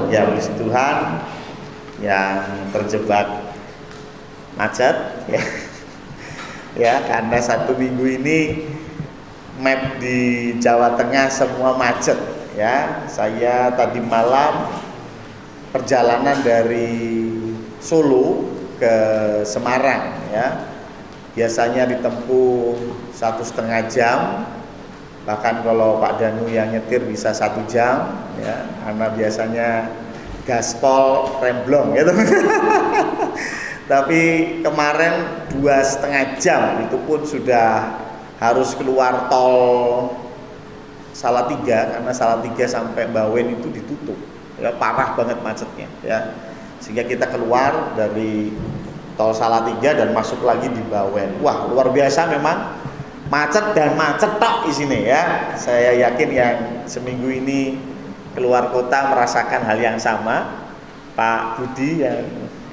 ya puji Tuhan, yang terjebak macet ya. Ya, karena 1 minggu ini map di Jawa Tengah semua macet ya. Saya tadi malam perjalanan dari Solo ke Semarang ya. Biasanya ditempuh 1,5 jam. Bahkan kalau Pak Danu yang nyetir bisa 1 jam ya, karena biasanya gaspol remblong gitu. Tapi kemarin 2,5 jam itu pun sudah harus keluar tol Salatiga, karena Salatiga sampai Bawen itu ditutup ya, parah banget macetnya ya, sehingga kita keluar dari tol Salatiga dan masuk lagi di Bawen. Wah, luar biasa memang, macet dan macet tok di sini ya. Saya yakin yang seminggu ini keluar kota merasakan hal yang sama. Pak Budi yang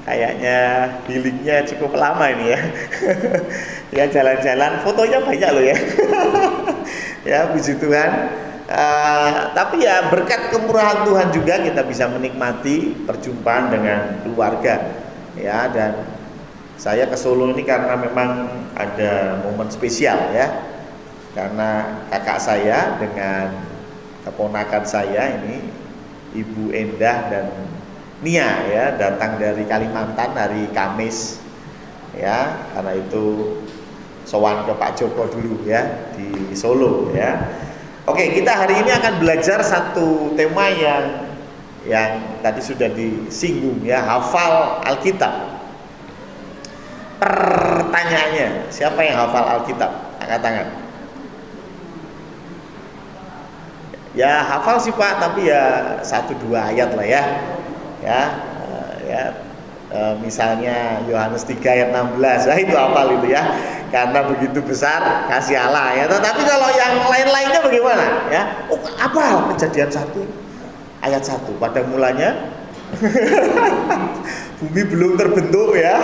kayaknya healingnya cukup lama ini ya. Ya, jalan-jalan, fotonya banyak loh ya. Ya, puji Tuhan. Tapi ya berkat kemurahan Tuhan juga kita bisa menikmati perjumpaan dengan keluarga ya. Dan saya ke Solo ini karena memang ada momen spesial ya, karena kakak saya dengan keponakan saya ini, Ibu Endah dan Nia ya, datang dari Kalimantan hari Kamis ya. Karena itu sowan ke Pak Joko dulu ya di Solo ya. Oke, kita hari ini akan belajar satu tema yang tadi sudah disinggung ya, hafal Alkitab. Pertanyaannya, siapa yang hafal Alkitab? Angkat tangan. Ya hafal sih Pak, tapi ya 1-2 ayat lah ya. Misalnya Yohanes 3 ayat 16, nah itu hafal itu ya, karena begitu besar kasih Allah ya. Tetapi kalau yang lain-lainnya bagaimana ya? Oh, hafal Kejadian 1 ayat 1, pada mulanya bumi belum terbentuk ya.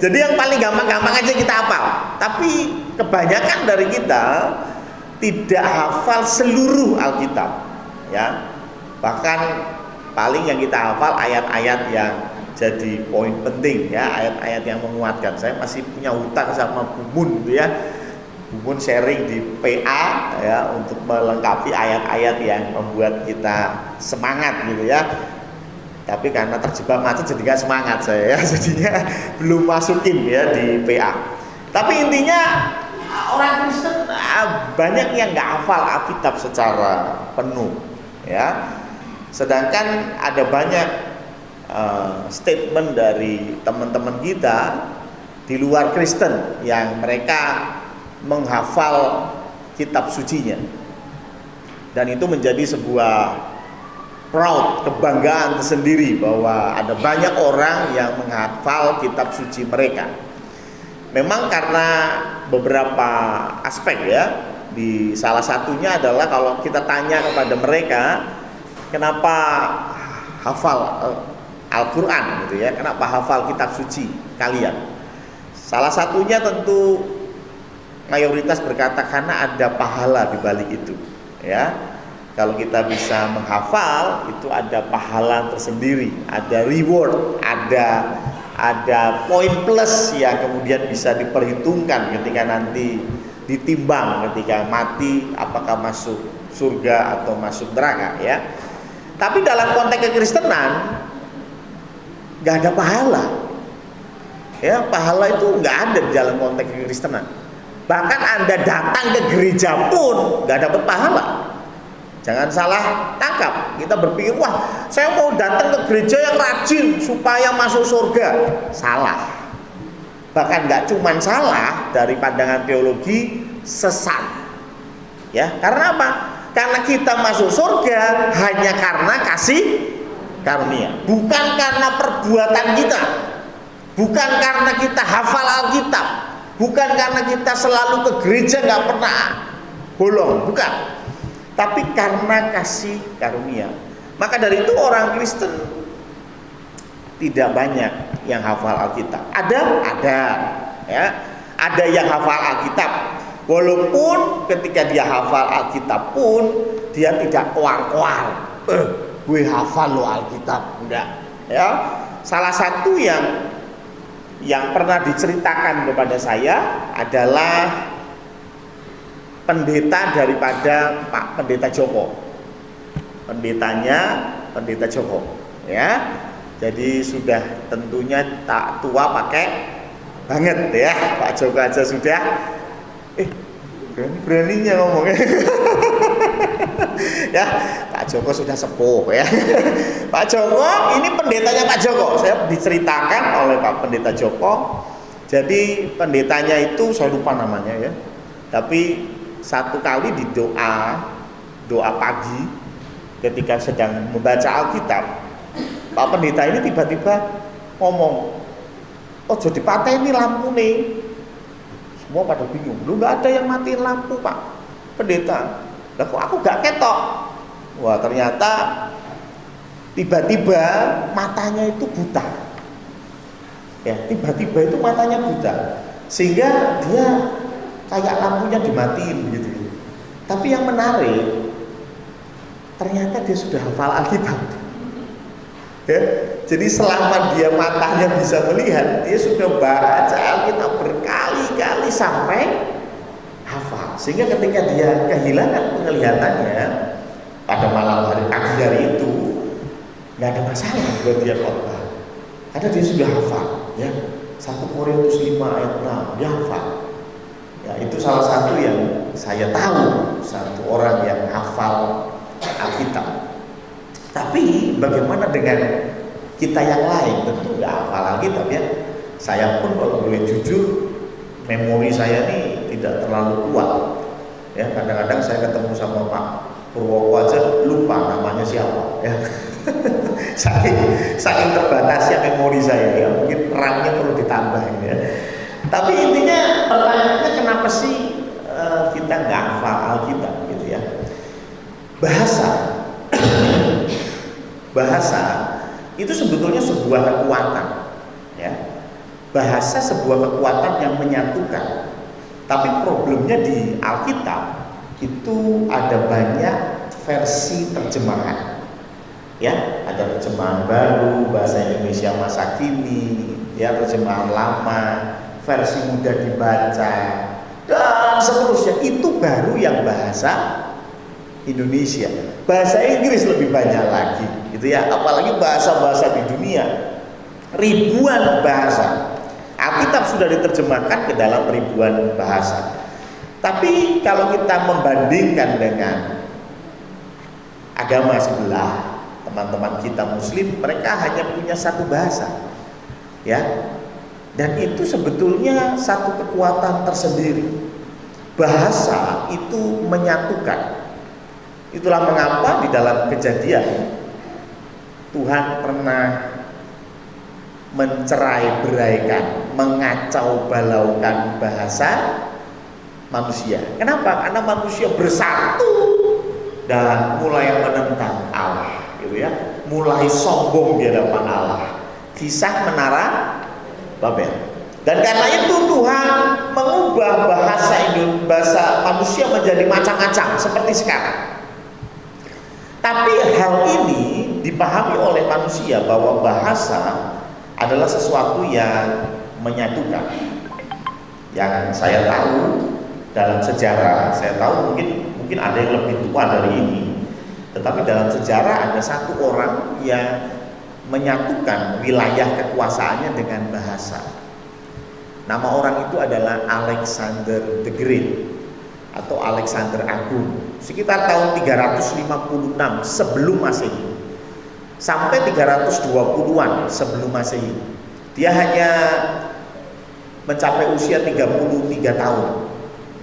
Jadi yang paling gampang-gampang aja kita hafal. Tapi kebanyakan dari kita tidak hafal seluruh Alkitab ya. Bahkan paling yang kita hafal ayat-ayat yang jadi poin penting ya, ayat-ayat yang menguatkan. Saya masih punya hutang sama Bumun gitu ya. Bumun sharing di PA ya, untuk melengkapi ayat-ayat yang membuat kita semangat gitu ya. Tapi karena terjebak macet jadi gak semangat saya ya, jadinya belum masukin ya di PA. Tapi intinya orang Kristen banyak yang gak hafal Alkitab secara penuh ya. Sedangkan ada banyak statement dari teman-teman kita di luar Kristen yang mereka menghafal kitab sucinya, dan itu menjadi sebuah proud, kebanggaan tersendiri bahwa ada banyak orang yang menghafal kitab suci mereka. Memang karena beberapa aspek ya. Di salah satunya adalah kalau kita tanya kepada mereka, kenapa hafal Al-Quran gitu ya, kenapa hafal kitab suci kalian? Salah satunya tentu mayoritas berkata karena ada pahala di balik itu ya. Kalau kita bisa menghafal, itu ada pahala tersendiri, ada reward, ada poin plus yang kemudian bisa diperhitungkan ketika nanti ditimbang ketika mati, apakah masuk surga atau masuk neraka ya. Tapi dalam konteks kekristenan nggak ada pahala ya, pahala itu nggak ada di dalam konteks kekristenan. Bahkan Anda datang ke gereja pun nggak dapat pahala. Jangan salah tangkap, kita berpikir wah saya mau datang ke gereja yang rajin supaya masuk surga. Salah. Bahkan nggak cuma salah, dari pandangan teologi sesat ya. Karena apa? Karena kita masuk surga hanya karena kasih karunia, bukan karena perbuatan kita, bukan karena kita hafal Alkitab, bukan karena kita selalu ke gereja nggak pernah bolong, bukan, tapi karena kasih karunia. Maka dari itu orang Kristen tidak banyak yang hafal Alkitab. Ada ya, ada yang hafal Alkitab, walaupun ketika dia hafal Alkitab pun dia tidak koar-koar. gue hafal lo Alkitab, enggak. Ya, salah satu yang pernah diceritakan kepada saya adalah pendeta daripada Pak Pendeta Joko. Pendetanya Pendeta Joko, ya. Jadi sudah tentunya tak tua pakai banget ya. Pak Joko aja sudah berani-beraninya ngomongnya. Ya, Pak Joko sudah sepuh ya. Pak Joko ini pendetanya Pak Joko. Saya diceritakan oleh Pak Pendeta Joko. Jadi pendetanya itu saya lupa namanya ya. Tapi satu kali di doa pagi ketika sedang membaca Alkitab, Pak Pendeta ini tiba-tiba ngomong, "Oh, jadi pateni lampu nih." Semua pada bingung. Lu nggak ada yang matiin lampu, Pak Pendeta. Lah kok aku gak ketok? Wah, ternyata tiba-tiba matanya itu buta. Ya, tiba-tiba itu matanya buta. Sehingga dia kayak lampunya dimatiin gitu. Tapi yang menarik, ternyata dia sudah hafal Alkitab. Ya, jadi selama dia matanya bisa melihat, dia sudah baca Alkitab berkali-kali sampai hafal. Sehingga ketika dia kehilangan penglihatannya pada malam hari pagi hari itu, nggak ada masalah buat dia khotbah, karena dia sudah hafal. Ya, 1 Korintus 5 ayat 6 dia hafal. Ya, itu salah satu yang saya tahu, satu orang yang hafal Alkitab. Tapi bagaimana dengan kita yang lain? Tentu nggak hafal Alkitab ya. Saya pun kalau boleh jujur, memori saya ini tidak terlalu kuat. Ya, kadang-kadang saya ketemu sama Pak Purwoko aja lupa namanya siapa. Ya. saking terbatasnya memori saya ya. Mungkin RAM-nya perlu ditambah ya. Tapi intinya pertanyaannya kenapa sih kita nggak hafal Alkitab gitu ya? Bahasa itu sebetulnya sebuah kekuatan ya. Bahasa sebuah kekuatan yang menyatukan. Tapi problemnya di Alkitab itu ada banyak versi terjemahan. Ya, ada terjemahan baru, bahasa Indonesia masa kini, ya, terjemahan lama, versi mudah dibaca, dan seterusnya. Itu baru yang bahasa Indonesia. Bahasa Inggris lebih banyak lagi, gitu ya. Apalagi bahasa-bahasa di dunia, ribuan bahasa. Alkitab sudah diterjemahkan ke dalam ribuan bahasa. Tapi kalau kita membandingkan dengan agama sebelah, teman-teman kita Muslim, mereka hanya punya satu bahasa, ya. Dan itu sebetulnya satu kekuatan tersendiri. Bahasa itu menyatukan. Itulah mengapa di dalam Kejadian Tuhan pernah mencerai-beraikan, mengacau balaukan bahasa manusia. Kenapa? Karena manusia bersatu dan mulai menentang Allah, gitu ya. Mulai sombong di hadapan Allah. Kisah Menara Babel. Dan karena itu Tuhan mengubah bahasa manusia menjadi macam-macam seperti sekarang. Tapi hal ini dipahami oleh manusia bahwa bahasa adalah sesuatu yang menyatukan. Yang saya tahu dalam sejarah, saya tahu mungkin ada yang lebih tua dari ini, tetapi dalam sejarah ada satu orang yang menyatukan wilayah kekuasaannya dengan bahasa. Nama orang itu adalah Alexander the Great atau Alexander Agung. Sekitar tahun 356 sebelum Masehi sampai 320-an sebelum Masehi. Dia hanya mencapai usia 33 tahun.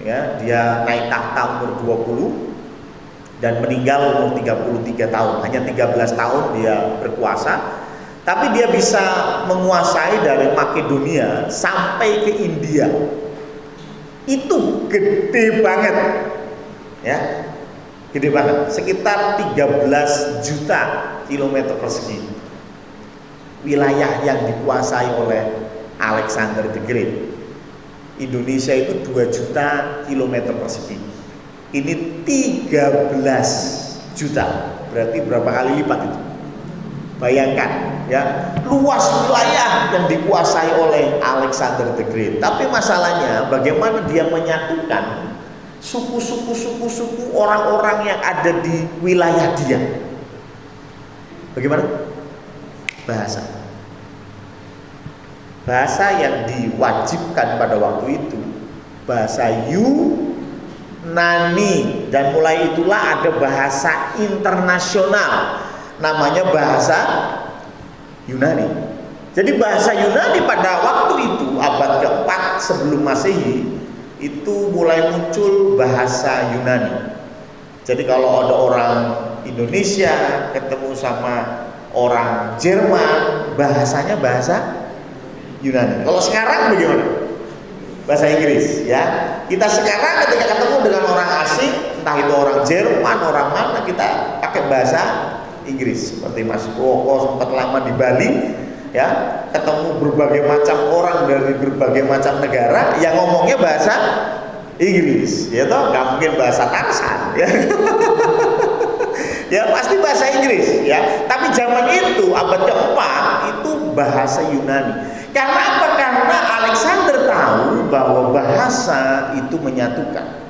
Ya, dia naik tahta umur 20 dan meninggal umur 33 tahun. Hanya 13 tahun dia berkuasa. Tapi dia bisa menguasai dari Makedonia sampai ke India. Itu gede banget. Ya. Gede banget, sekitar 13 juta kilometer persegi wilayah yang dikuasai oleh Alexander the Great. Indonesia itu 2 juta kilometer persegi. Ini 13 juta berarti berapa kali lipat itu? Bayangkan ya, luas wilayah yang dikuasai oleh Alexander the Great. Tapi masalahnya bagaimana dia menyatukan suku orang-orang yang ada di wilayah dia. Bagaimana? Bahasa. Bahasa yang diwajibkan pada waktu itu bahasa Yunani, dan mulai itulah ada bahasa internasional namanya bahasa Yunani. Jadi bahasa Yunani pada waktu itu abad keempat sebelum Masehi itu mulai muncul bahasa Yunani. Jadi kalau ada orang Indonesia ketemu sama orang Jerman, bahasanya bahasa Yunani. Kalau sekarang bagaimana? Bahasa Inggris ya. Kita sekarang ketika ketemu dengan orang asing, entah itu orang Jerman, orang mana, kita pakai bahasa Inggris. Seperti Mas Woko sempat lama di Bali ya, ketemu berbagai macam orang dari berbagai macam negara yang ngomongnya bahasa Inggris, ya toh, nggak mungkin bahasa Tarsan ya. Ya pasti bahasa Inggris ya. Tapi zaman itu abad keempat itu bahasa Yunani. Karena apa? Karena Alexander tahu bahwa bahasa itu menyatukan.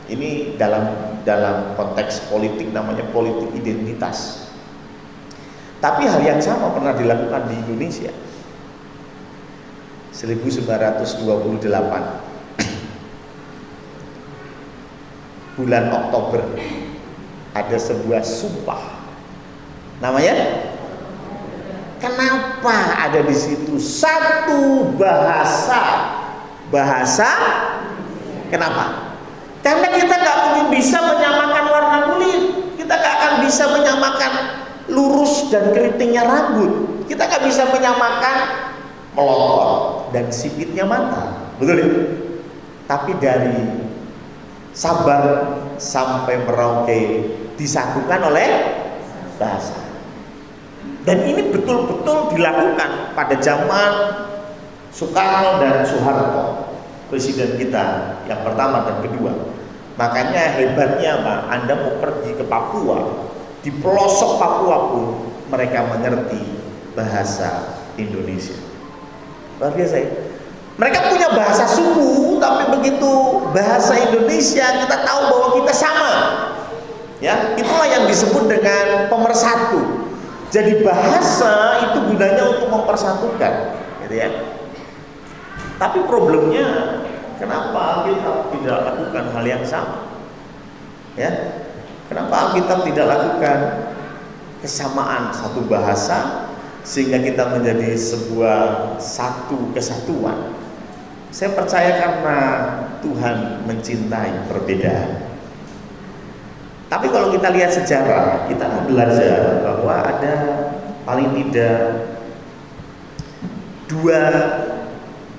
Ini dalam konteks politik namanya politik identitas. Tapi hal yang sama pernah dilakukan di Indonesia. 1928 bulan Oktober ada sebuah sumpah. Namanya, kenapa ada di situ satu bahasa? Kenapa? Karena kita nggak mungkin bisa menyamakan warna kulit, kita nggak akan bisa menyamakan lurus dan keritingnya rambut, kita nggak bisa menyamakan melotot dan sipitnya mata, betul ya? Tapi dari Sabang sampai Merauke disatukan oleh bahasa. Dan ini betul-betul dilakukan pada zaman Soekarno dan Soeharto, presiden kita yang pertama dan kedua. Makanya hebatnya Pak, Anda mau pergi ke Papua, di pelosok Papua pun mereka mengerti bahasa Indonesia. Luar biasa ya. Mereka punya bahasa suku, tapi begitu bahasa Indonesia kita tahu bahwa kita sama. Ya, itulah yang disebut dengan pemersatu. Jadi bahasa itu gunanya untuk mempersatukan, gitu ya. Tapi problemnya, kenapa kita tidak lakukan hal yang sama? Ya, kenapa kita tidak lakukan kesamaan satu bahasa sehingga kita menjadi sebuah satu kesatuan? Saya percaya karena Tuhan mencintai perbedaan. Tapi kalau kita lihat sejarah, kita akan belajar bahwa ada paling tidak dua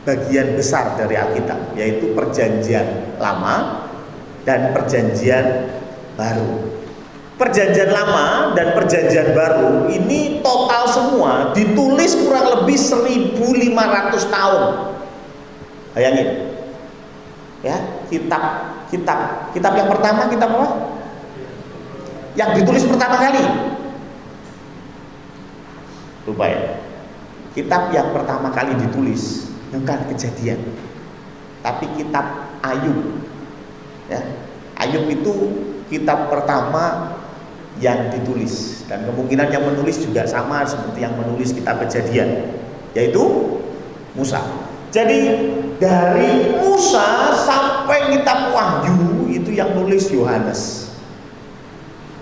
bagian besar dari Alkitab, yaitu Perjanjian Lama dan Perjanjian Baru. Perjanjian Lama dan Perjanjian Baru ini total semua ditulis kurang lebih 1500 tahun. Bayangin, ya, kitab yang pertama, kitab apa? Yang ditulis pertama kali, lupa ya. Kitab yang pertama kali ditulis bukan Kejadian, tapi kitab Ayub. Ya, Ayub itu kitab pertama yang ditulis, dan kemungkinan yang menulis juga sama seperti yang menulis kitab Kejadian, yaitu Musa. Jadi dari Musa sampai kitab Wahyu itu yang nulis Yohanes.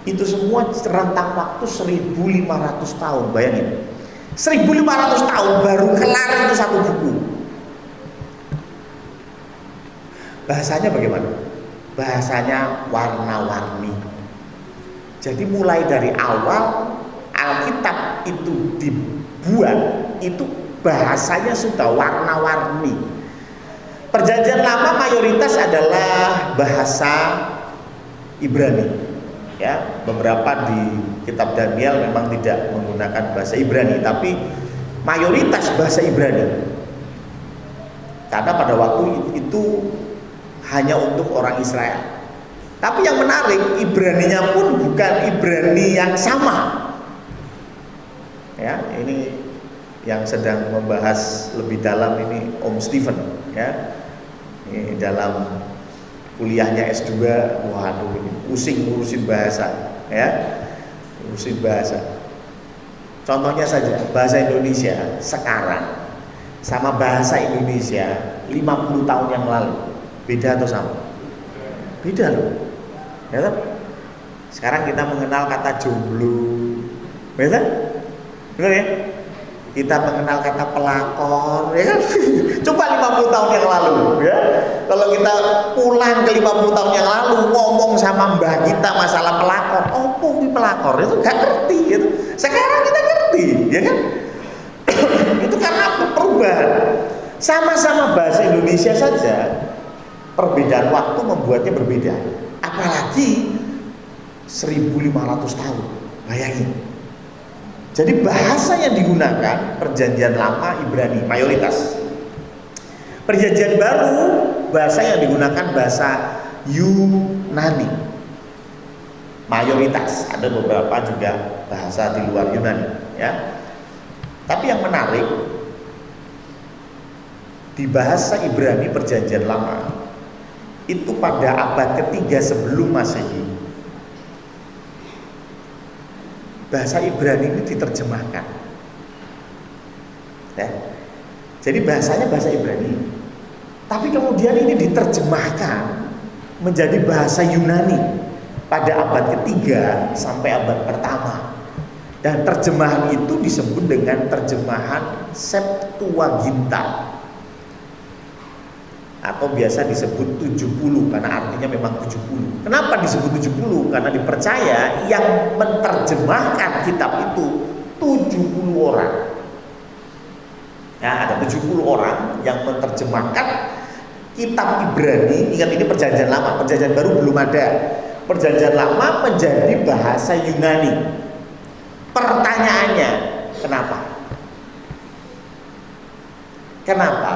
Itu semua rentang waktu 1500 tahun, bayangin. 1500 tahun baru kelar itu satu buku. Bahasanya bagaimana? Bahasanya warna-warni. Jadi mulai dari awal Alkitab itu dibuat, itu bahasanya sudah warna-warni. Perjanjian Lama mayoritas adalah bahasa Ibrani. Ya, beberapa di kitab Daniel memang tidak menggunakan bahasa Ibrani, tapi mayoritas bahasa Ibrani. Karena pada waktu itu hanya untuk orang Israel. Tapi yang menarik, Ibraninya pun bukan Ibrani yang sama. Ya, ini yang sedang membahas lebih dalam ini Om Steven, ya. Ini dalam kuliahnya S2, waduh ini pusing ngurusin bahasa, ya. Ngurusin bahasa. Contohnya saja, bahasa Indonesia sekarang sama bahasa Indonesia 50 tahun yang lalu, beda atau sama? Beda loh. Ya kan? Sekarang kita mengenal kata jomblo. Betul? Betul ya? Kita mengenal kata pelakor, ya kan? Coba 50 tahun yang lalu, ya. Kalau kita pulang ke 50 tahun yang lalu ngomong sama mbah kita masalah pelakor, oh pelakor itu gak ngerti gitu. Sekarang kita ngerti, ya kan? Itu karena perubahan. Sama-sama bahasa Indonesia saja, perbedaan waktu membuatnya berbeda. Apalagi 1500 tahun, bayangin. Jadi bahasa yang digunakan Perjanjian Lama Ibrani mayoritas. Perjanjian Baru bahasa yang digunakan bahasa Yunani mayoritas. Ada beberapa juga bahasa di luar Yunani, ya. Tapi yang menarik di bahasa Ibrani Perjanjian Lama itu pada abad ketiga sebelum Masehi, bahasa Ibrani ini diterjemahkan, ya. Jadi bahasanya bahasa Ibrani, tapi kemudian ini diterjemahkan menjadi bahasa Yunani pada abad ketiga sampai abad pertama. Dan terjemahan itu disebut dengan terjemahan Septuaginta, atau biasa disebut 70 karena artinya memang 70. Kenapa disebut 70? Karena dipercaya yang menerjemahkan kitab itu 70 orang. Ya, ada 70 orang yang menerjemahkan kitab Ibrani. Ingat, ini Perjanjian Lama, Perjanjian Baru belum ada. Perjanjian Lama menjadi bahasa Yunani. Pertanyaannya, kenapa? Kenapa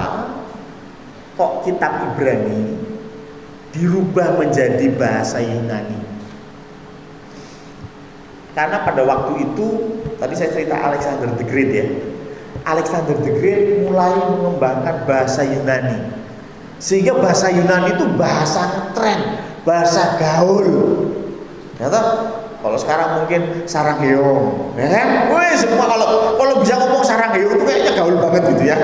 kok kitab Ibrani dirubah menjadi bahasa Yunani? Karena pada waktu itu, tadi saya cerita Alexander the Great, ya. Alexander the Great mulai mengembangkan bahasa Yunani, sehingga bahasa Yunani itu bahasa tren, bahasa gaul. Ternyata kalau sekarang mungkin sarangheong, ya kan? Wih, semua kalau bisa ngomong sarangheong itu kayaknya gaul banget gitu ya.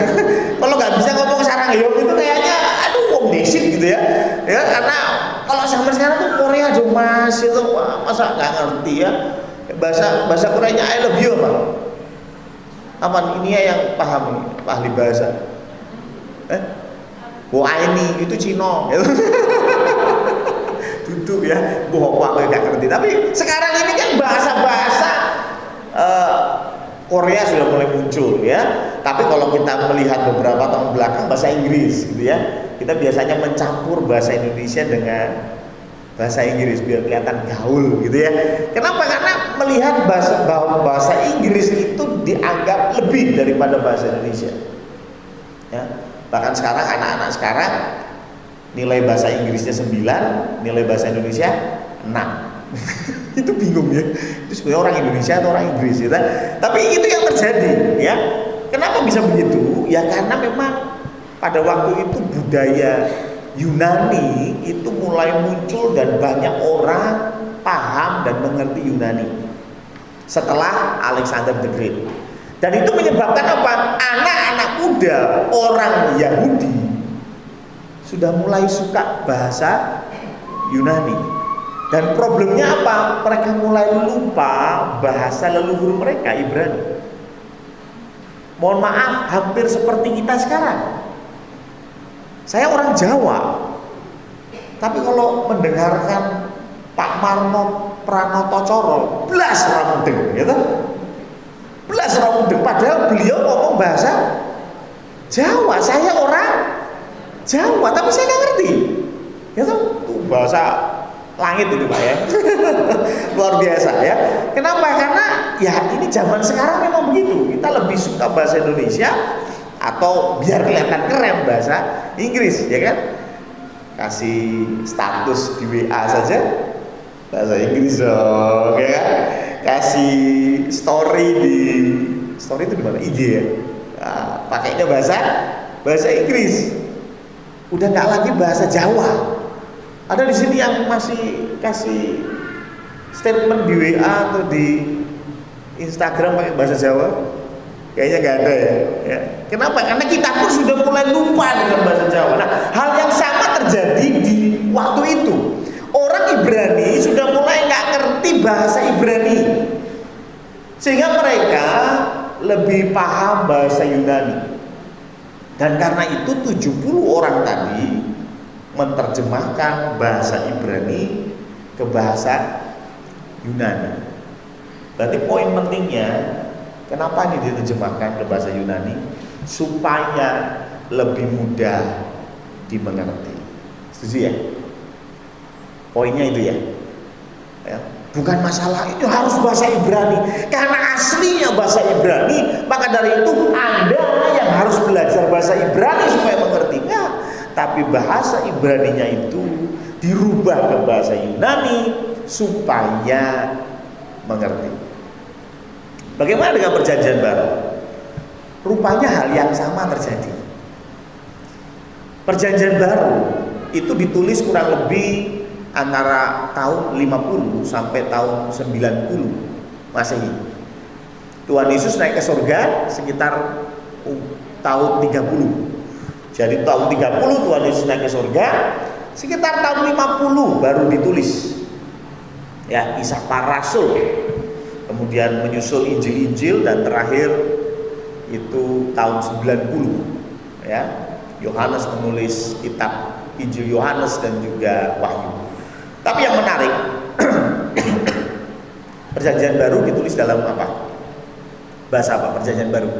Kalau nggak bisa ngomong sarangheong itu kayaknya aduh wong desit gitu ya. Ya, karena kalau zaman sekarang tuh Korea dong Mas, itu masa nggak ngerti ya. Bahasa Koreanya I love you apa? Apa ini yang paham, ahli bahasa? ini itu Cino gitu. Duduk ya, bohong nggak ngerti. Tapi sekarang ini kan bahasa-bahasa Korea sudah mulai muncul, ya. Tapi kalau kita melihat beberapa tahun belakang bahasa Inggris gitu ya, kita biasanya mencampur bahasa Indonesia dengan bahasa Inggris biar kelihatan gaul gitu ya. Kenapa? Karena melihat bahasa Inggris itu dianggap lebih daripada bahasa Indonesia, ya. Bahkan sekarang anak-anak sekarang nilai bahasa Inggrisnya 9, nilai bahasa Indonesia 6. Itu bingung ya. Itu sebenarnya orang Indonesia atau orang Inggris ya. Tapi itu yang terjadi, ya. Kenapa bisa begitu? Ya karena memang pada waktu itu budaya Yunani itu mulai muncul dan banyak orang paham dan mengerti Yunani setelah Alexander the Great. Dan itu menyebabkan apa? Anak-anak muda orang Yahudi sudah mulai suka bahasa Yunani. Dan problemnya apa? Mereka mulai lupa bahasa leluhur mereka, Ibrani. Mohon maaf, hampir seperti kita sekarang. Saya orang Jawa, tapi kalau mendengarkan Pak Marno Pranoto Coro, blas ramudeng, gitu. Blas ramudeng, padahal beliau ngomong bahasa Jawa. Saya orang Jawa, tapi saya nggak ngerti. Itu bahasa langit itu Pak ya. Luar biasa ya. Kenapa? Karena ya ini zaman sekarang memang begitu. Kita lebih suka bahasa Indonesia atau biar kelihatan keren bahasa Inggris, ya kan? kasih status di WA saja bahasa Inggris dong, ya kan? Kasih story itu di mana? IG ya. Nah, pakainya bahasa Inggris. Udah nggak lagi bahasa Jawa. Ada di sini yang masih kasih statement di WA atau di Instagram pakai bahasa Jawa? Kayaknya nggak ada ya. Kenapa? Karena kita pun sudah mulai lupa dengan bahasa Jawa. Nah, hal yang sama terjadi di waktu itu. Orang Ibrani sudah mulai nggak ngerti bahasa Ibrani, sehingga mereka lebih paham bahasa Yunani. Dan karena itu 70 orang tadi menerjemahkan bahasa Ibrani ke bahasa Yunani. Berarti poin pentingnya, kenapa ini diterjemahkan ke bahasa Yunani? Supaya lebih mudah dimengerti. Setuju ya? Poinnya itu ya. Bukan masalah itu harus bahasa Ibrani, karena aslinya bahasa Ibrani, maka dari itu Anda yang harus belajar bahasa Ibrani supaya mengerti. Enggak, tapi bahasa Ibraninya itu dirubah ke bahasa Yunani supaya mengerti. Bagaimana dengan perjanjian baru? Rupanya hal yang sama terjadi. Perjanjian baru itu ditulis kurang lebih antara tahun 50 sampai tahun 90 Masehi. Tuhan Yesus naik ke surga sekitar tahun 30. Jadi tahun 30 Tuhan Yesus naik ke surga, sekitar tahun 50 baru ditulis. Ya, kisah para rasul. Kemudian menyusul Injil-Injil dan terakhir itu tahun 90. Ya. Yohanes menulis kitab Injil Yohanes dan juga Wahyu. Tapi yang menarik, perjanjian baru ditulis dalam apa? Bahasa apa perjanjian baru?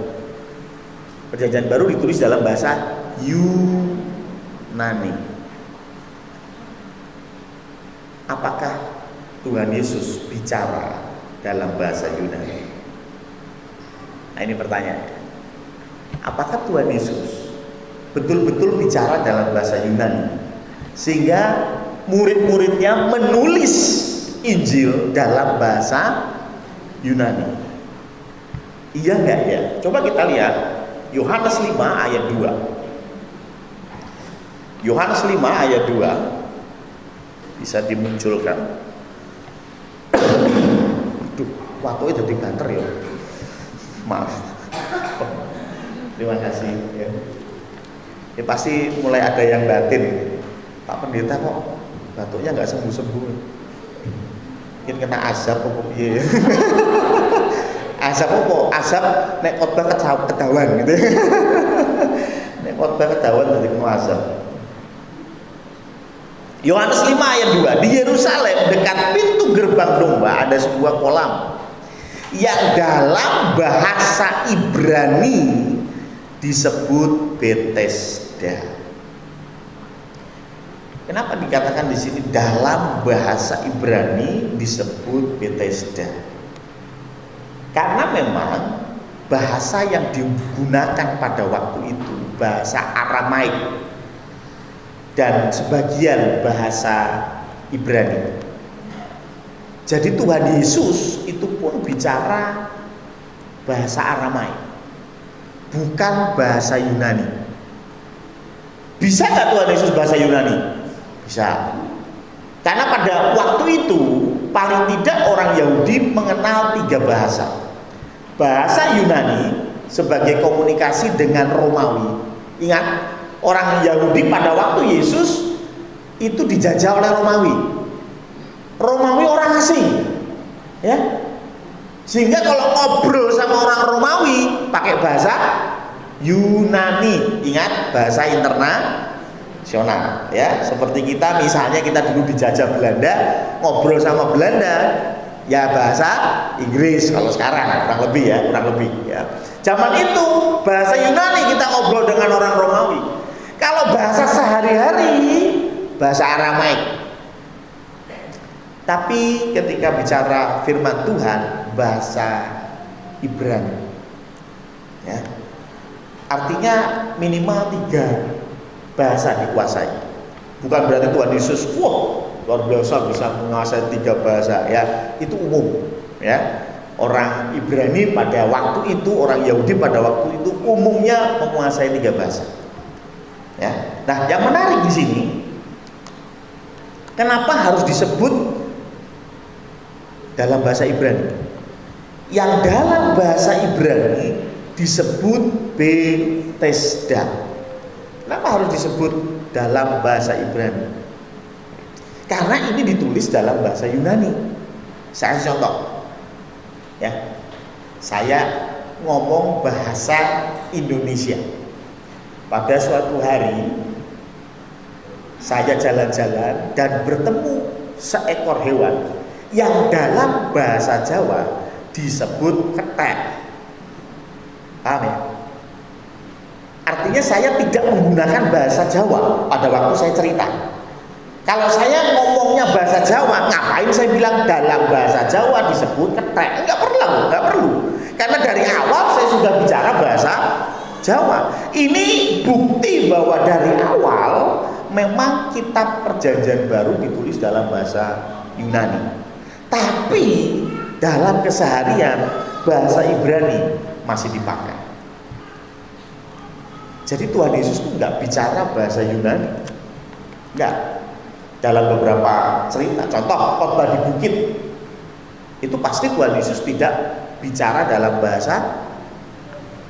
Perjanjian baru ditulis dalam bahasa Yunani. Apakah Tuhan Yesus bicara dalam bahasa Yunani? Nah, ini pertanyaan. Apakah Tuhan Yesus betul-betul bicara dalam bahasa Yunani sehingga murid-muridnya menulis Injil dalam bahasa Yunani? Iya enggak ya? Coba kita lihat Yohanes 5 ayat 2. Yohanes 5 ayat 2 bisa dimunculkan. Duh, waktu itu di banter ya. Maaf. Terima kasih ya. Ya pasti mulai ada yang batin. Pak Pendeta kok batuknya nggak sembuh-sembuh, mungkin kena azab apa piye. Azab apa? Azab nek khotbah ketahuan gitu. Nek khotbah ketahuan jadi kena azab. Yohanes 5 ayat 2, di Yerusalem dekat pintu gerbang domba ada sebuah kolam yang dalam bahasa Ibrani disebut Betesda. Kenapa dikatakan di sini dalam bahasa Ibrani disebut Betesda? Karena memang bahasa yang digunakan pada waktu itu bahasa Aramaik dan sebagian bahasa Ibrani. Jadi Tuhan Yesus itu pun bicara bahasa Aramaik, bukan bahasa Yunani. Bisa nggak Tuhan Yesus bahasa Yunani? Bisa. Karena pada waktu itu paling tidak orang Yahudi mengenal 3 bahasa. Bahasa Yunani sebagai komunikasi dengan Romawi. Ingat, orang Yahudi pada waktu Yesus itu dijajah oleh Romawi. Romawi orang asing, ya. Sehingga kalau ngobrol sama orang Romawi pakai bahasa Yunani. Ingat, bahasa internasional, ya. Seperti kita misalnya kita dulu dijajah Belanda, ngobrol sama Belanda ya bahasa Inggris kalau sekarang kurang lebih ya. Zaman itu bahasa Yunani kita ngobrol dengan orang Romawi. Kalau bahasa sehari-hari bahasa Aramaik. Tapi ketika bicara firman Tuhan bahasa Ibrani, ya. Artinya minimal 3 bahasa dikuasai. Bukan berarti Tuhan Yesus wah luar biasa bisa menguasai 3 bahasa ya, itu umum ya. Orang Ibrani pada waktu itu, orang Yahudi pada waktu itu umumnya menguasai 3 bahasa. Ya. Nah, yang menarik di sini, kenapa harus disebut dalam bahasa Ibrani? Yang dalam bahasa Ibrani disebut Betesda. Kenapa harus disebut dalam bahasa Ibrani? Karena ini ditulis dalam bahasa Yunani. Saya kasih contoh. Ya, saya ngomong bahasa Indonesia. Pada suatu hari saya jalan-jalan dan bertemu seekor hewan yang dalam bahasa Jawa disebut ketek. Paham ya? Artinya saya tidak menggunakan bahasa Jawa pada waktu saya cerita. Kalau saya ngomongnya bahasa Jawa, ngapain saya bilang dalam bahasa Jawa disebut ketek? Enggak perlu. Karena dari awal saya sudah bicara bahasa Jawa. Ini bukti bahwa dari awal memang kitab Perjanjian Baru ditulis dalam bahasa Yunani. Tapi dalam keseharian bahasa Ibrani masih dipakai. Jadi Tuhan Yesus itu enggak bicara bahasa Yunani. Enggak. Dalam beberapa cerita, contoh khotbah di bukit, itu pasti Tuhan Yesus tidak bicara dalam bahasa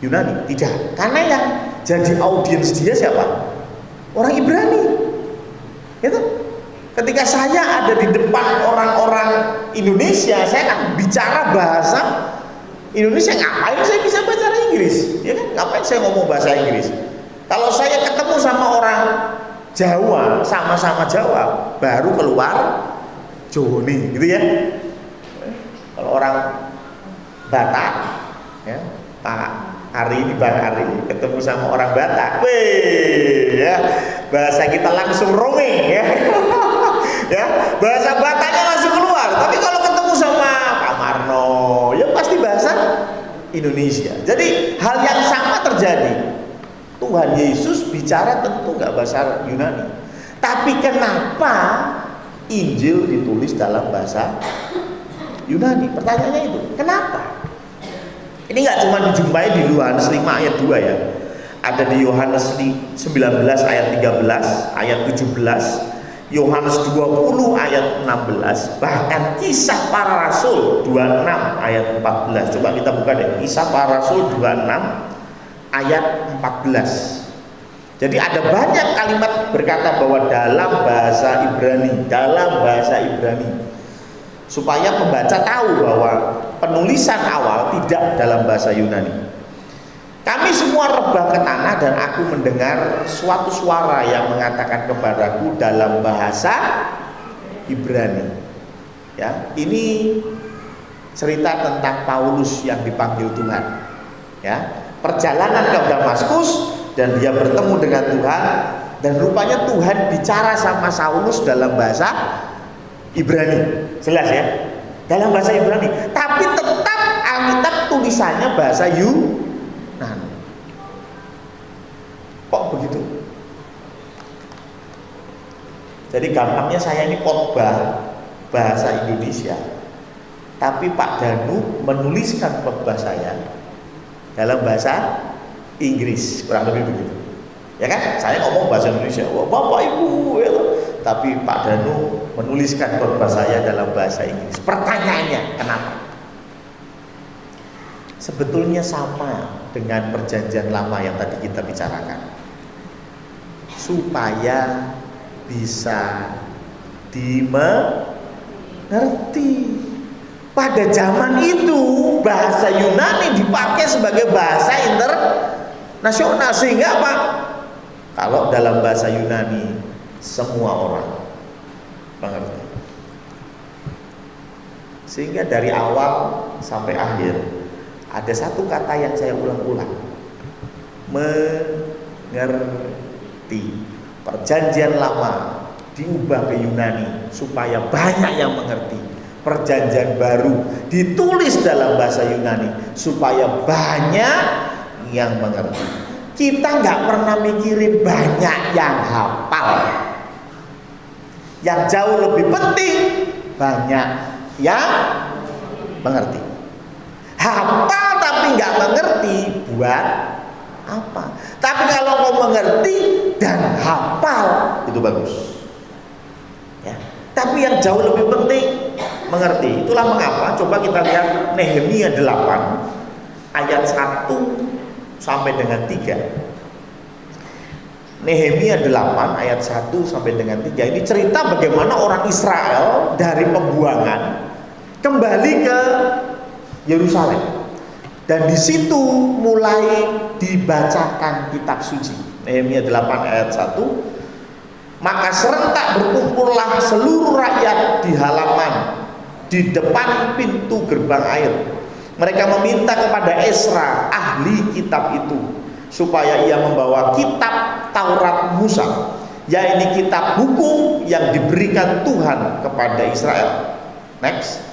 Yunani, tidak. Karena yang jadi audiens dia siapa? Orang Ibrani. Gitu. Ketika saya ada di depan orang-orang Indonesia, saya kan bicara bahasa Indonesia. Ngapain saya bisa bahasa Inggris? Ya kan? Ngapain saya ngomong bahasa Inggris? Kalau saya ketemu sama orang Jawa, sama-sama Jawa, baru keluar Joni, gitu ya. Kalau orang Batak, ya, Pak Ari ini Bang Ari ketemu sama orang Batak, weh, ya, bahasa kita langsung roaming, ya, ya, bahasa Bataknya langsung keluar. Tapi kalau ketemu sama Pak Marno, ya pasti bahasa Indonesia. Jadi hal yang sama terjadi. Tuhan Yesus bicara tentu nggak bahasa Yunani. Tapi kenapa Injil ditulis dalam bahasa Yunani? Pertanyaannya itu, kenapa? Ini nggak cuma dijumpai di Yohanes 5 ayat 2 ya. Ada di Yohanes 19 ayat 13, ayat 17, Yohanes 20 ayat 16, bahkan Kisah Para Rasul 26 ayat 14. Coba kita buka deh, Kisah Para Rasul 26 ayat 14. Jadi ada banyak kalimat berkata bahwa dalam bahasa Ibrani, supaya pembaca tahu bahwa penulisan awal tidak dalam bahasa Yunani. Kami semua rebah ke tanah dan aku mendengar suatu suara yang mengatakan kepadaku dalam bahasa Ibrani. Ya, ini cerita tentang Paulus yang dipanggil Tuhan. Ya, perjalanan ke Damaskus dan dia bertemu dengan Tuhan, dan rupanya Tuhan bicara sama Saulus dalam bahasa Ibrani. Jelas ya, dalam bahasa Ibrani, tapi tetap Alkitab tulisannya bahasa Yunani. Kok begitu? Jadi gampangnya saya ini khotbah bahasa Indonesia, tapi Pak Danu menuliskan khotbah saya dalam bahasa Inggris, kurang lebih begitu. Ya kan? Saya ngomong bahasa Indonesia, wah Bapak Ibu, ya, tapi Pak Danu menuliskan khotbah saya dalam bahasa Inggris. Pertanyaannya, kenapa? Sebetulnya sama dengan perjanjian lama yang tadi kita bicarakan, supaya bisa dimengerti. Pada zaman itu bahasa Yunani dipakai sebagai bahasa internasional, sehingga apa? Kalau dalam bahasa Yunani semua orang mengerti. Sehingga dari awal sampai akhir ada satu kata yang saya ulang-ulang, mengerti. Perjanjian lama diubah ke Yunani supaya banyak yang mengerti. Perjanjian baru ditulis dalam bahasa Yunani supaya banyak yang mengerti. Kita nggak pernah mikirin banyak yang hafal, Yang jauh lebih penting, banyak yang mengerti. Hafal tapi nggak mengerti, buat apa? Tapi kalau kau mengerti dan hafal, itu bagus. Ya. Tapi yang jauh lebih penting, mengerti. Itulah mengapa, coba kita lihat Nehemia 8 ayat 1 sampai dengan 3. Nehemia 8 ayat 1 sampai dengan 3. Ini cerita bagaimana orang Israel dari pembuangan kembali ke Yerusalem. Dan di situ mulai dibacakan kitab suci. Nehemia 8 ayat 1. Maka serentak berkumpullah seluruh rakyat di halaman di depan pintu gerbang air. Mereka meminta kepada Esra, ahli kitab itu, supaya ia membawa kitab Taurat Musa, yaitu kitab hukum yang diberikan Tuhan kepada Israel. Next.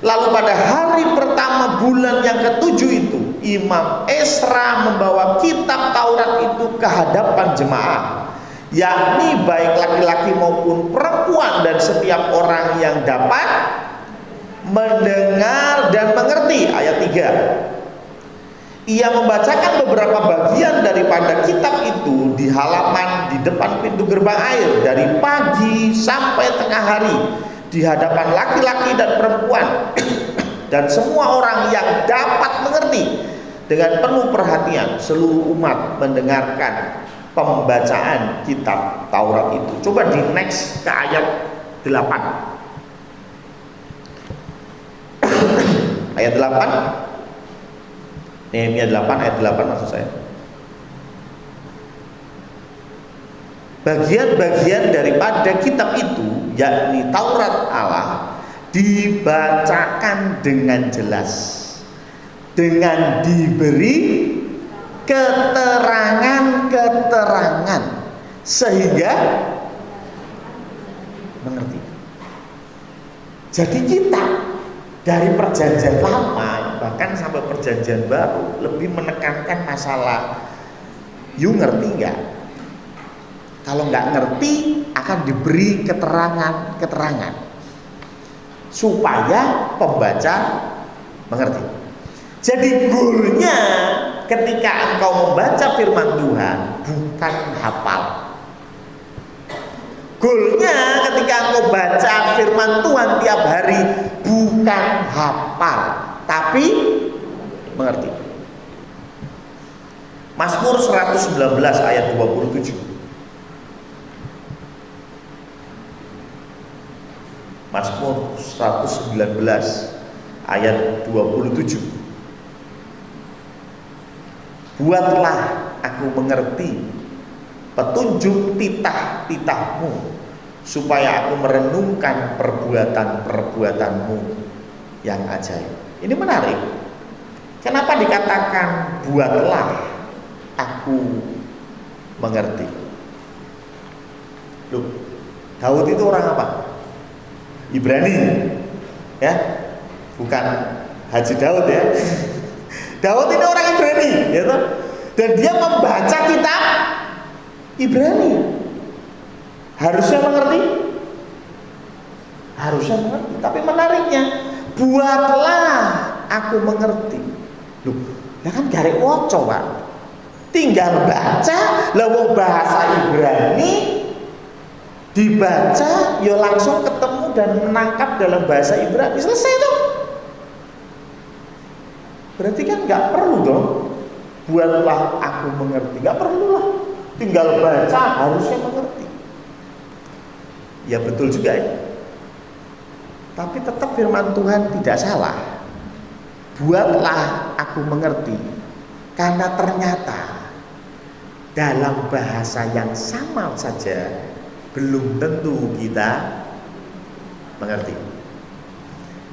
Lalu pada hari pertama bulan yang ketujuh itu, Imam Esra membawa kitab Taurat itu ke hadapan jemaah, yakni baik laki-laki maupun perempuan dan setiap orang yang dapat mendengar dan mengerti. Ayat 3. Ia membacakan beberapa bagian daripada kitab itu di halaman di depan pintu gerbang air dari pagi sampai tengah hari di hadapan laki-laki dan perempuan dan semua orang yang dapat mengerti. Dengan penuh perhatian seluruh umat mendengarkan pembacaan kitab Taurat itu. Coba di next ke ayat 8. Ayat 8. Nehemia 8 ayat 8 maksud saya. Bagian-bagian daripada kitab itu, yakni Taurat Allah, dibacakan dengan jelas, dengan diberi keterangan-keterangan sehingga mengerti. Jadi kita dari perjanjian lama bahkan sampai perjanjian baru lebih menekankan masalah you ngerti nggak? Kalau nggak ngerti akan diberi keterangan-keterangan supaya pembaca mengerti. Jadi goalnya ketika engkau membaca firman Tuhan bukan hafal. Goalnya ketika engkau baca firman Tuhan tiap hari bukan hafal, tapi mengerti. Mazmur 119 ayat 27. Mazmur 119 ayat 27. Buatlah aku mengerti petunjuk titah-titahmu, supaya aku merenungkan perbuatan-perbuatanmu yang ajaib. Ini menarik. Kenapa dikatakan buatlah aku mengerti? Loh, Daud itu orang apa? Ibrani, ya, bukan Haji Daud ya. Daud ini orang Ibrani, ya toh? Dan dia membaca kitab Ibrani. Harusnya mengerti? Harusnya mengerti. Tapi menariknya, buatlah aku mengerti. Loh, nah kan garek woco, Pak. Tinggal baca, lewat bahasa Ibrani dibaca, ya langsung ketemu dan menangkap dalam bahasa Ibrani. Selesai tuh. Berarti kan nggak perlu dong. Buatlah aku mengerti. Nggak perlu lah. Tinggal baca, harusnya mengerti. Ya betul juga ya. Tapi tetap firman Tuhan tidak salah. Buatlah aku mengerti. Karena ternyata dalam bahasa yang sama saja belum tentu kita mengerti.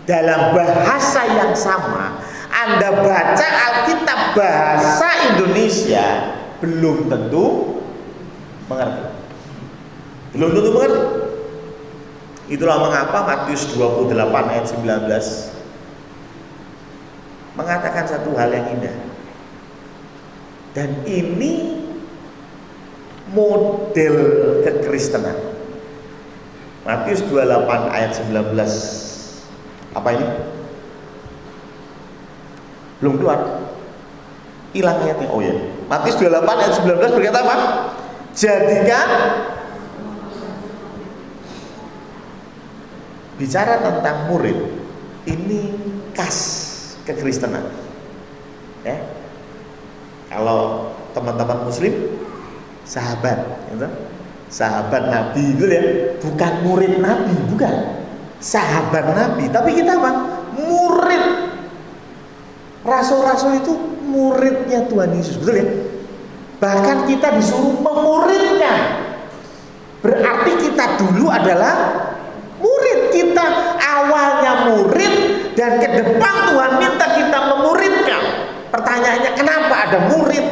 Dalam bahasa yang sama, Anda baca Alkitab bahasa Indonesia belum tentu mengerti. Belum tentu mengerti. Itulah mengapa Matius 28 ayat 19 mengatakan satu hal yang indah. Dan ini model kekristenan. Matius 28 ayat 19. Apa ini? Belum keluar. Hilang ayatnya. Oh ya. Matius 28 ayat 19 berkata apa? Jadikan, bicara tentang murid, ini khas kekristenan. Ya. Kalau teman-teman muslim, sahabat, gitu. Sahabat Nabi itu ya, bukan murid Nabi, bukan. Sahabat Nabi, tapi kita apa? Murid. Rasul-rasul itu muridnya Tuhan Yesus, betul ya? Bahkan kita disuruh memuridkan. Berarti kita dulu adalah murid. Kita awalnya murid, dan ke depan Tuhan minta kita memuridkan. Pertanyaannya, kenapa ada murid?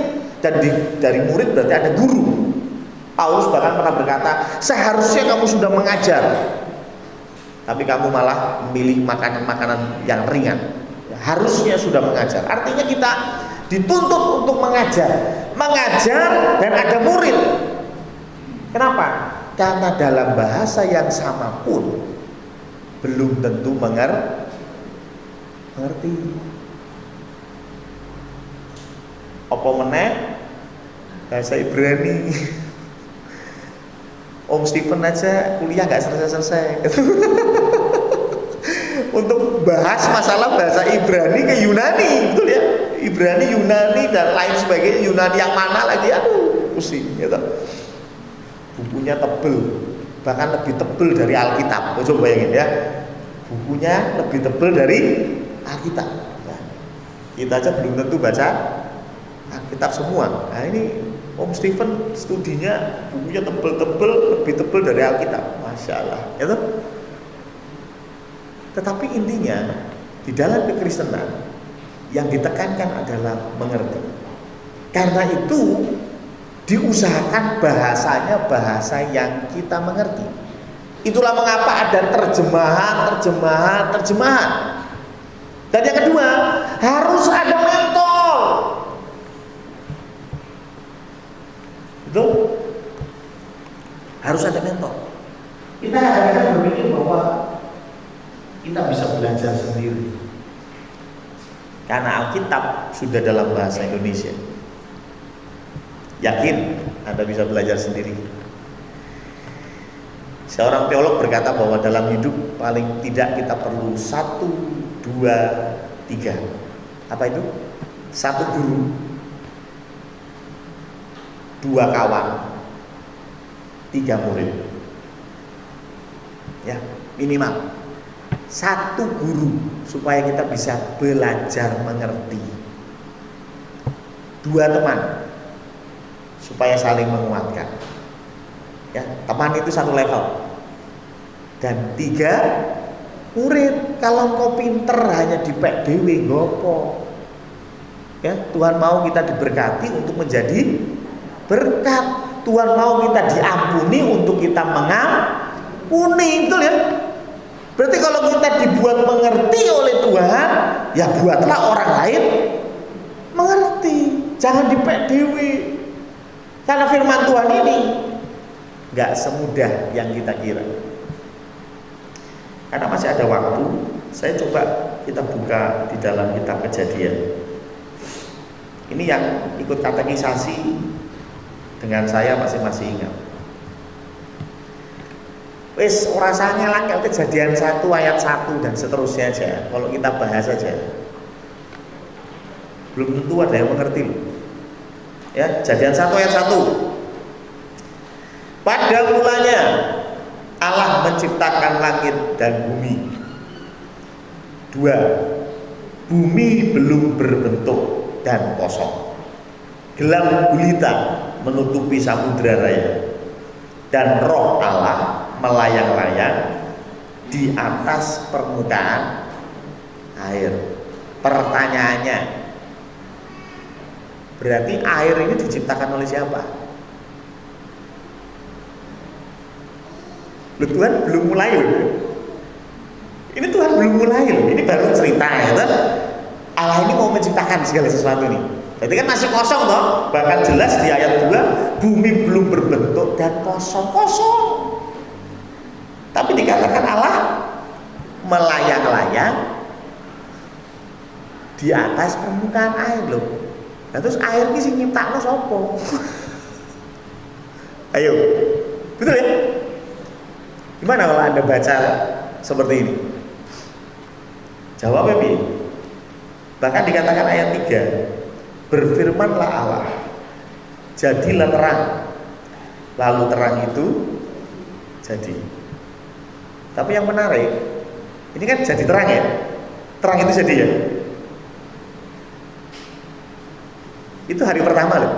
Dan dari murid berarti ada guru. Paulus bahkan pernah berkata, seharusnya kamu sudah mengajar, tapi kamu malah memilih makanan-makanan yang ringan. Harusnya sudah mengajar. Artinya kita dituntut untuk mengajar dan ada murid. Kenapa? Karena dalam bahasa yang sama pun belum tentu mengerti. Apa meneh bahasa Ibrani. Om Stephen aja kuliah nggak selesai. Untuk bahas masalah bahasa Ibrani ke Yunani, betul ya? Ibrani, Yunani dan lain sebagainya. Yunani yang mana lagi? Aduh, pusing gitu. Bukunya tebel, bahkan lebih tebel dari Alkitab. Coba bayangin ya, bukunya lebih tebel dari Alkitab. Ya. Kita aja belum tentu baca Alkitab semua. Nah ini Om Stephen studinya bukunya tebel-tebel, lebih tebel dari Alkitab. Masya Allah, gitu. Tetapi intinya di dalam kekristenan yang ditekankan adalah mengerti. Karena itu diusahakan bahasanya bahasa yang kita mengerti. Itulah mengapa ada terjemahan. Dan yang kedua, harus ada mentor. Betul? Harus ada mentor. Kita kadang-kadang berpikir bahwa kita bisa belajar sendiri karena Alkitab sudah dalam bahasa Indonesia. Yakin Anda bisa belajar sendiri? Seorang teolog berkata bahwa dalam hidup paling tidak kita perlu 1, 2, 3. Apa itu? 1 guru, 2 kawan, 3 murid. Ya, minimal 1 guru supaya kita bisa belajar mengerti, 2 teman supaya saling menguatkan. Ya, teman itu 1 level. Dan 3 murid. Kalau engkau pinter hanya dipek dewe gopo. Ya, Tuhan mau kita diberkati untuk menjadi berkat. Tuhan mau kita diampuni untuk kita mengampuni, betul ya? Berarti kalau kita dibuat mengerti oleh Tuhan, ya buatlah orang lain mengerti. Jangan dipek dewe. Karena firman Tuhan ini gak semudah yang kita kira. Karena masih ada waktu, saya coba kita buka di dalam kitab Kejadian. Ini yang ikut katekisasi dengan saya masih ingat. Wis ora usah ngelak Kejadian 1 ayat 1 dan seterusnya aja. Kalau kita bahas aja, belum tentu ada yang mengerti loh. Ya, Kejadian 1 ayat 1. Pada mulanya Allah menciptakan langit dan bumi. 2. Bumi belum berbentuk dan kosong. Gelap gulita menutupi samudra raya. Dan roh Allah melayang-layang di atas permukaan air. Pertanyaannya, berarti air ini diciptakan oleh siapa? Loh, Tuhan belum mulai loh. Ini Tuhan belum mulai loh. Ini baru cerita ya. Allah ini mau menciptakan segala sesuatu nih. Berarti kan masih kosong toh. Bahkan jelas di ayat 2, bumi belum berbentuk dan kosong. Tapi dikatakan Allah melayang-layang di atas permukaan air loh. Nah, terus air ini sih nyiptakno sapa? Ayo, betul ya? Gimana kalau Anda baca seperti ini? Jawabnya piye? Bahkan dikatakan ayat 3, berfirmanlah Allah, jadilah terang. Lalu terang itu jadi. Tapi yang menarik, ini kan jadi terang ya. Terang itu jadi ya. Itu hari pertama loh.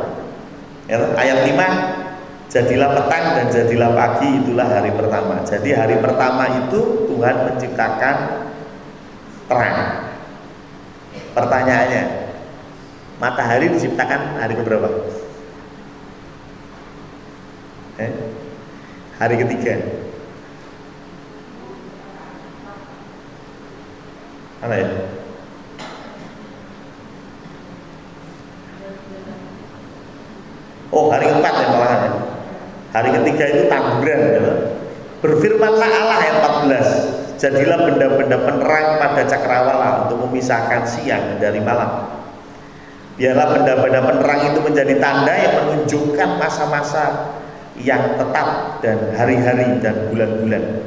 Ya, ayat 5, jadilah petang dan jadilah pagi, itulah hari pertama. Jadi hari pertama itu Tuhan menciptakan terang. Pertanyaannya, matahari diciptakan hari keberapa? Hari ketiga. Mana ya? Oh, hari keempat ya malahan ya. Hari ketiga itu takbiran ya. Berfirmanlah Allah ayat 14, jadilah benda-benda penerang pada cakrawala untuk memisahkan siang dari malam. Biarlah benda-benda penerang itu menjadi tanda yang menunjukkan masa-masa yang tetap dan hari-hari dan bulan-bulan.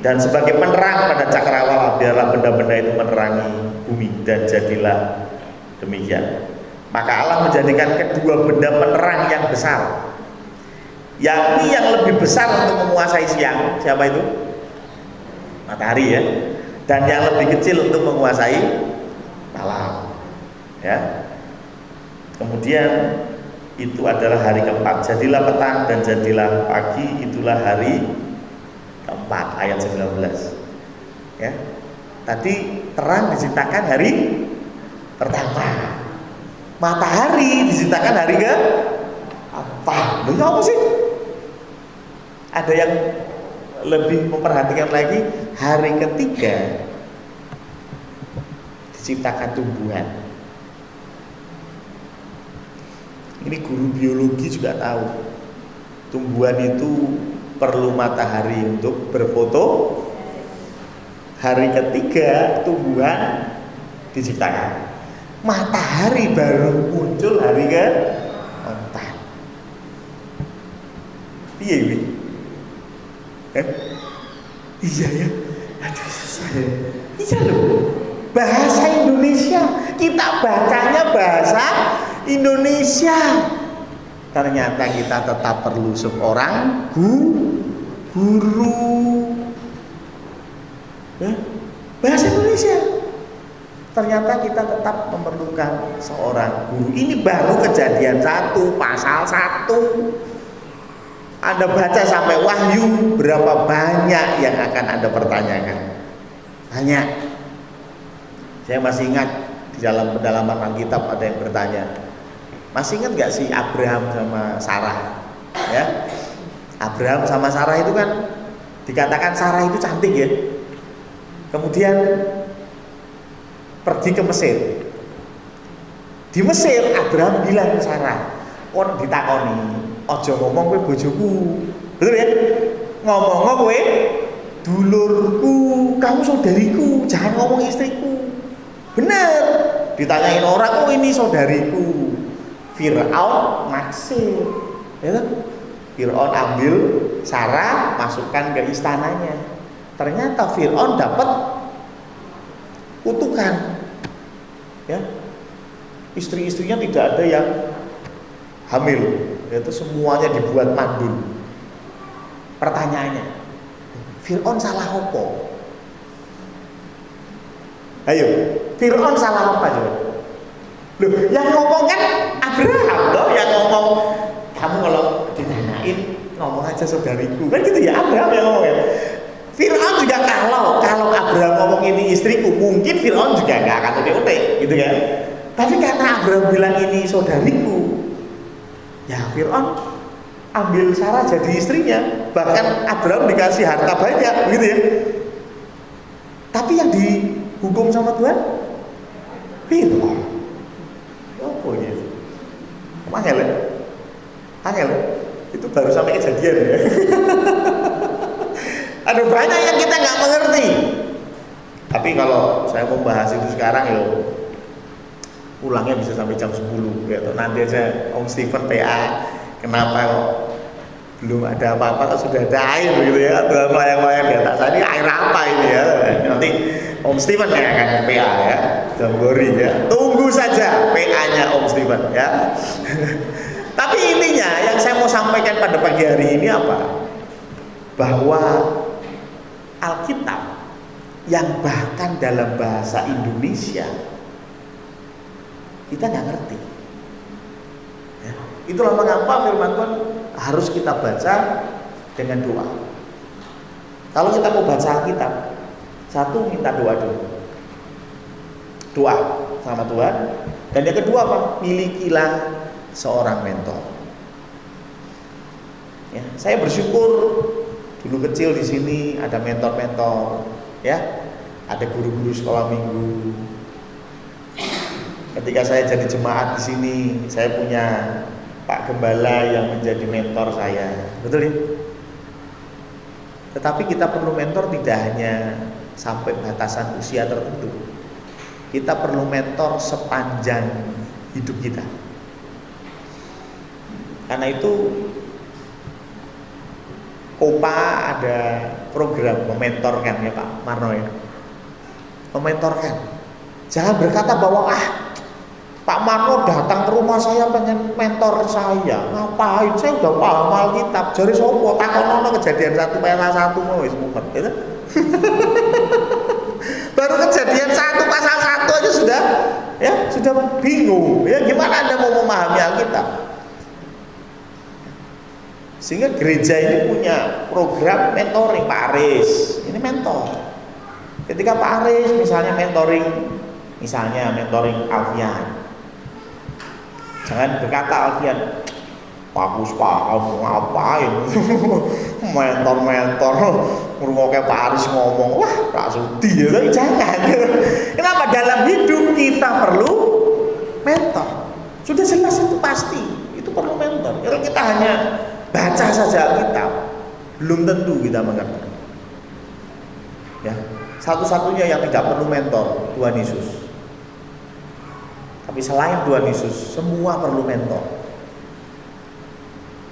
Dan sebagai penerang pada cakrawala, biarlah benda-benda itu menerangi bumi, dan jadilah demikian. Maka Allah menjadikan kedua benda penerang yang besar, yakni yang lebih besar untuk menguasai siang. Siapa itu? Matahari ya. Dan yang lebih kecil untuk menguasai malam ya. Kemudian itu adalah hari keempat, jadilah petang dan jadilah pagi, itulah hari keempat, ayat 19 ya. Tadi terang diciptakan hari pertama, matahari diciptakan hari ke apa? Itu apa sih? Ada yang lebih memperhatikan lagi, hari ketiga diciptakan tumbuhan. Ini guru biologi juga tahu, tumbuhan itu perlu matahari untuk berfoto. Hari ketiga tumbuhan diciptakan, matahari baru muncul hari keempat. Iya ini, iya ya, aduh susah ya. Iya loh, bahasa Indonesia, kita bacanya bahasa Indonesia. Ternyata kita tetap perlu seorang guru ya, bahasa Indonesia. Ternyata kita tetap memerlukan seorang guru. Ini baru Kejadian 1 pasal 1. Anda baca sampai Wahyu, berapa banyak yang akan Anda pertanyakan? Banyak. Saya masih ingat di dalam pendalaman Alkitab ada yang bertanya, masih ingat gak sih Abraham sama Sarah? Ya, Abraham sama Sarah itu kan dikatakan Sarah itu cantik ya. Kemudian pergi ke Mesir. Di Mesir Abraham bilang ke Sarah, "Kon ditakoni, ojo ngomong kowe bojoku." Betul ya? Ngomong kowe dulurku, kamu saudariku, jangan ngomong istriku. Benar. Ditanyain orang, "Oh, ini saudariku." Fir'aun naksir, ya kan? Fir'aun ambil Sarah, masukkan ke istananya. Ternyata Fir'aun dapat kutukan, ya. Istri-istrinya tidak ada yang hamil, yaitu semuanya dibuat mandul. Pertanyaannya, Fir'aun salah apa? Ayo, Fir'aun salah apa coba? Loh, yang ngomong kan Abraham loh, yang ngomong. Kamu kalau ditanyain ngomong aja saudariku, kan gitu ya, Abraham yang ngomong ya. Fir'aun juga kalau Abraham ngomong ini istriku, mungkin Fir'aun juga nggak akan utek-utek gitu kan. Tapi karena Abraham bilang ini saudariku, ya Fir'aun ambil Sarah jadi istrinya. Bahkan Abraham dikasih harta banyak gitu ya. Tapi yang dihukum sama Tuhan Fir'aun. Apa gitu? Angel ya? Angel itu baru sampai kejadian ya. Ada banyak yang kita nggak mengerti. Tapi kalau saya mau bahas itu sekarang, pulangnya bisa sampai jam 10 gitu. Nanti aja Om Steven PA, kenapa kok belum ada apa-apa, kok sudah ada air gitu ya. Tuh melayang-layang di atas tadi, air apa ini ya. Nanti Om Steven yang akan PA ya, Jambori ya. Tunggu saja PA-nya Om Steven ya. Tapi intinya yang saya mau sampaikan pada pagi hari ini apa? Bahwa Alkitab yang bahkan dalam bahasa Indonesia kita nggak ngerti. Ya. Itulah mengapa firman Tuhan harus kita baca dengan doa. Kalau kita mau baca Alkitab, satu minta doa dulu, doa sama Tuhan. Dan yang kedua apa? Milikilah seorang mentor. Ya, saya bersyukur dulu kecil di sini ada mentor-mentor, ya, ada guru-guru sekolah minggu. Ketika saya jadi jemaat di sini, saya punya Pak Gembala yang menjadi mentor saya, betul ya? Tetapi kita perlu mentor tidak hanya sampai batasan usia tertentu. Kita perlu mentor sepanjang hidup kita. Karena itu Kopa ada program mementorkan ya Pak Marno ya. Mementorkan. Jangan berkata bahwa Pak Marno datang ke rumah saya pengen mentor saya. Ngapain? Saya udah paham Alkitab. Jari sopo takonono kejadian 1 pasal 1 mau wis mumet gitu. Baru kejadian 1 pasal 1 aja sudah bingung. Ya gimana Anda mau memahami Alkitab? Sehingga gereja ini punya program mentoring. Pak Aris ini mentor. Ketika Pak Aris misalnya mentoring Alfian, jangan berkata Alfian, Pak kamu ngapain? mentor ngurungoke Pak Aris ngomong, wah Pak Sudi ya, jangan. Kenapa? Dalam hidup kita perlu mentor. Sudah jelas itu pasti, itu perlu mentor. Kalau kita hanya baca saja Alkitab, belum tentu kita mengerti. Ya, satu-satunya yang tidak perlu mentor Tuhan Yesus. Tapi selain Tuhan Yesus, semua perlu mentor.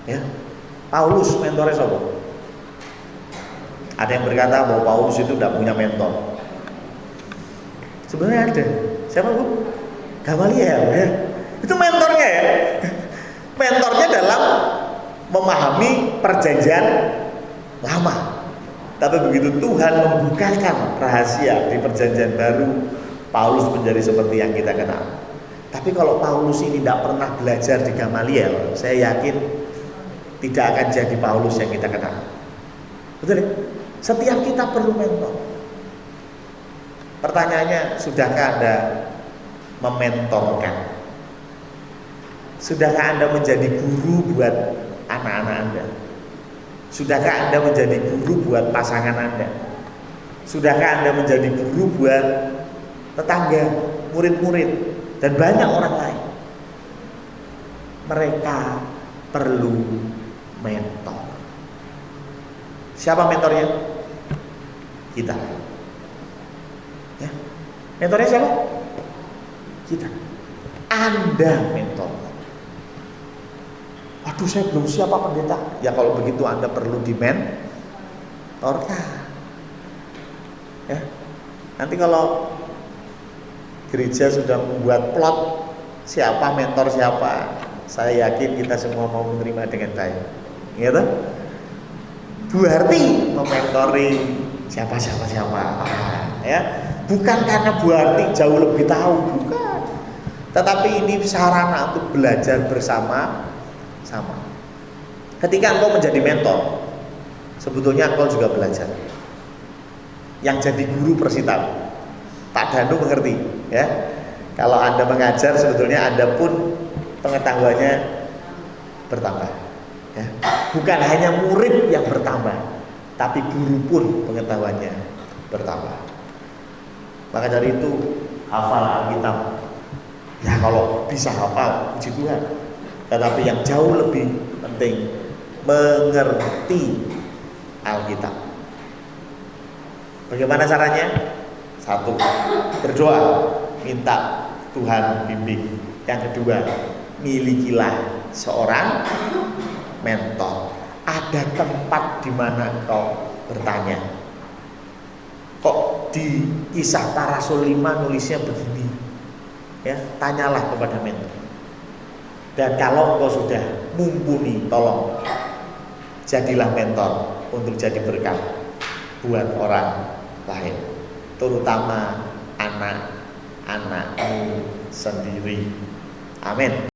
Ya, Paulus mentornya siapa? Ada yang berkata bahwa Paulus itu tidak punya mentor. Sebenarnya ada. Siapa Bu? Gamaliel ya. Itu mentornya ya. Mentornya dalam memahami perjanjian lama. Tapi begitu Tuhan membukakan rahasia di perjanjian baru, Paulus menjadi seperti yang kita kenal. Tapi kalau Paulus ini tidak pernah belajar di Gamaliel, saya yakin tidak akan jadi Paulus yang kita kenal. Betul ya? Setiap kita perlu mentor. Pertanyaannya, sudahkah Anda mementorkan? Sudahkah Anda menjadi guru buat anak-anak Anda? Sudahkah Anda menjadi guru buat pasangan Anda? Sudahkah Anda menjadi guru buat tetangga, murid-murid, dan banyak orang lain? Mereka perlu mentor. Siapa mentornya? Kita. Ya. Mentornya siapa? Kita. Anda mentor. Aduh, saya belum siap Pak Pendeta. Ya kalau begitu Anda perlu dimentorkan. Ya. Nanti kalau gereja sudah membuat plot siapa mentor siapa, saya yakin kita semua mau menerima dengan baik. Gitu? Bu Harti mementori siapa. Ya. Bukan karena Bu Harti jauh lebih tahu, bukan. Tetapi ini sarana untuk belajar bersama. Ketika engkau menjadi mentor, sebetulnya engkau juga belajar. Yang jadi guru Persita, Pak Danu mengerti, ya. Kalau Anda mengajar, sebetulnya Anda pun pengetahuannya bertambah. Ya. Bukan hanya murid yang bertambah, tapi guru pun pengetahuannya bertambah. Maka dari itu, hafal Alkitab. Ya kalau bisa hafal, puji Tuhan. Tetapi yang jauh lebih penting, mengerti Alkitab. Bagaimana caranya? Satu, berdoa, minta Tuhan bimbing. Yang kedua, milikilah seorang mentor. Ada tempat di mana engkau bertanya. Kok di Kisah Para Rasul 5 nulisnya begini? Ya, tanyalah kepada mentor. Dan kalau engkau sudah mumpuni, tolong jadilah mentor untuk jadi berkat buat orang lain, terutama anak-anakmu sendiri. Amin.